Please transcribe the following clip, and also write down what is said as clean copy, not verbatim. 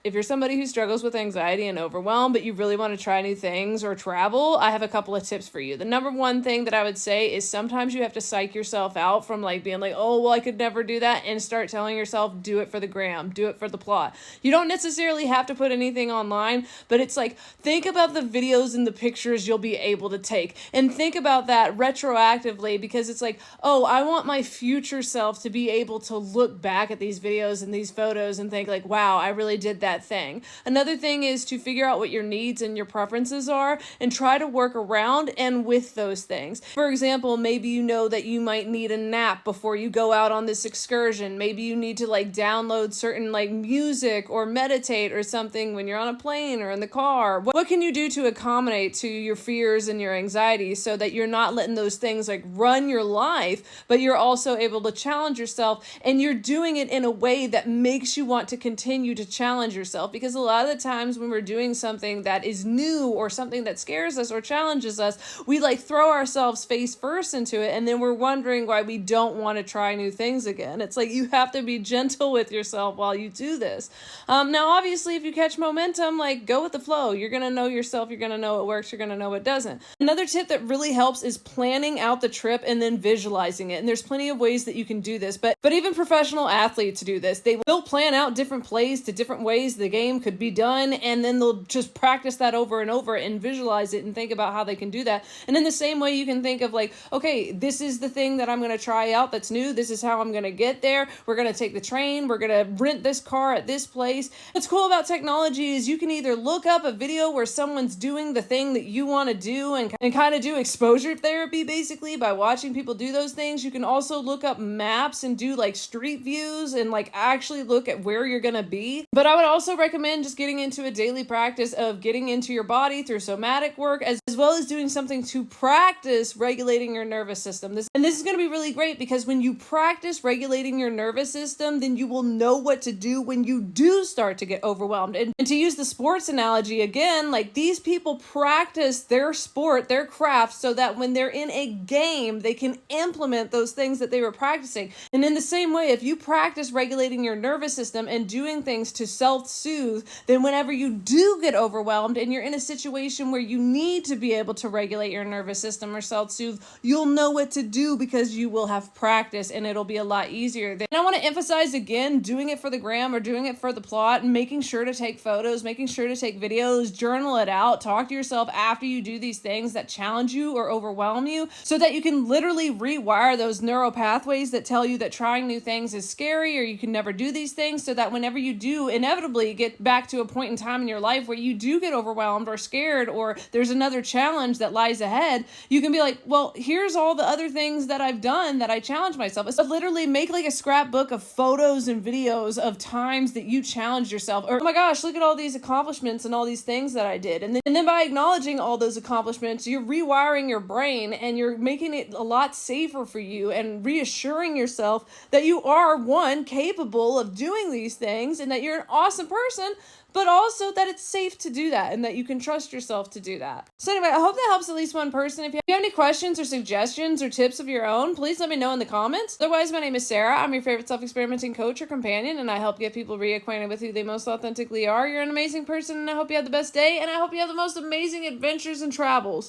If you're somebody who struggles with anxiety and overwhelm, but you really want to try new things or travel, I have a couple of tips for you. The number one thing that I would say is sometimes you have to psych yourself out from like being like, oh, well, I could never do that, and start telling yourself, do it for the gram, do it for the plot. You don't necessarily have to put anything online, but it's like, think about the videos and the pictures you'll be able to take, and think about that retroactively, because it's like, oh, I want my future self to be able to look back at these videos and these photos and think like, wow, I really did that thing. Another thing is to figure out what your needs and your preferences are and try to work around and with those things. For example, maybe you know that you might need a nap before you go out on this excursion. Maybe you need to like download certain like music or meditate or something when you're on a plane or in the car. What can you do to accommodate to your fears and your anxieties so that you're not letting those things like run your life, but you're also able to challenge yourself, and you're doing it in a way that makes you want to continue to challenge yourself? Because a lot of the times when we're doing something that is new or something that scares us or challenges us, we like throw ourselves face first into it, and then we're wondering why we don't want to try new things again. It's like you have to be gentle with yourself while you do this. Now, obviously, if you catch momentum, like go with the flow. You're going to know yourself. You're going to know what works. You're going to know what doesn't. Another tip that really helps is planning out the trip and then visualizing it. And there's plenty of ways that you can do this, but even professional athletes do this. They will plan out different plays to different ways the game could be done, and then they'll just practice that over and over and visualize it and think about how they can do that. And in the same way, you can think of like, okay, this is the thing that I'm going to try out that's new. This is how I'm going to get there. We're going to take the train. We're going to rent this car at this place. What's cool about technology is you can either look up a video where someone's doing the thing that you want to do and kind of do exposure therapy basically by watching people do those things. You can also look up maps and do like street views and like actually look at where you're going to be. But I would also recommend just getting into a daily practice of getting into your body through somatic work, as well as doing something to practice regulating your nervous system. This is going to be really great, because when you practice regulating your nervous system, then you will know what to do when you do start to get overwhelmed. And to use the sports analogy again, like these people practice their sport, their craft, so that when they're in a game, they can implement those things that they were practicing. And in the same way, if you practice regulating your nervous system and doing things to self-soothe, then whenever you do get overwhelmed and you're in a situation where you need to be able to regulate your nervous system or self-soothe, you'll know what to do because you will have practice, and it'll be a lot easier. And I want to emphasize again, doing it for the gram or doing it for the plot, and making sure to take photos, making sure to take videos, journal it out, talk to yourself after you do these things that challenge you or overwhelm you, so that you can literally rewire those neural pathways that tell you that trying new things is scary or you can never do these things, so that whenever you do inevitably get back to a point in time in your life where you do get overwhelmed or scared, or there's another challenge that lies ahead, you can be like, well, here's all the other things that I've done that I challenge myself. So literally make like a scrapbook of photos and videos of times that you challenged yourself, or, oh my gosh, look at all these accomplishments and all these things that I did. And then by acknowledging all those accomplishments, you're rewiring your brain and you're making it a lot safer for you and reassuring yourself that you are, one, capable of doing these things and that you're an awesome person, but also that it's safe to do that and that you can trust yourself to do that. So anyway, I hope that helps at least one person. If you have any questions or suggestions or tips of your own, please let me know in the comments. Otherwise, my name is Sarah. I'm your favorite self-experimenting coach or companion, and I help get people reacquainted with who they most authentically are. You're an amazing person, and I hope you have the best day, and I hope you have the most amazing adventures and travels.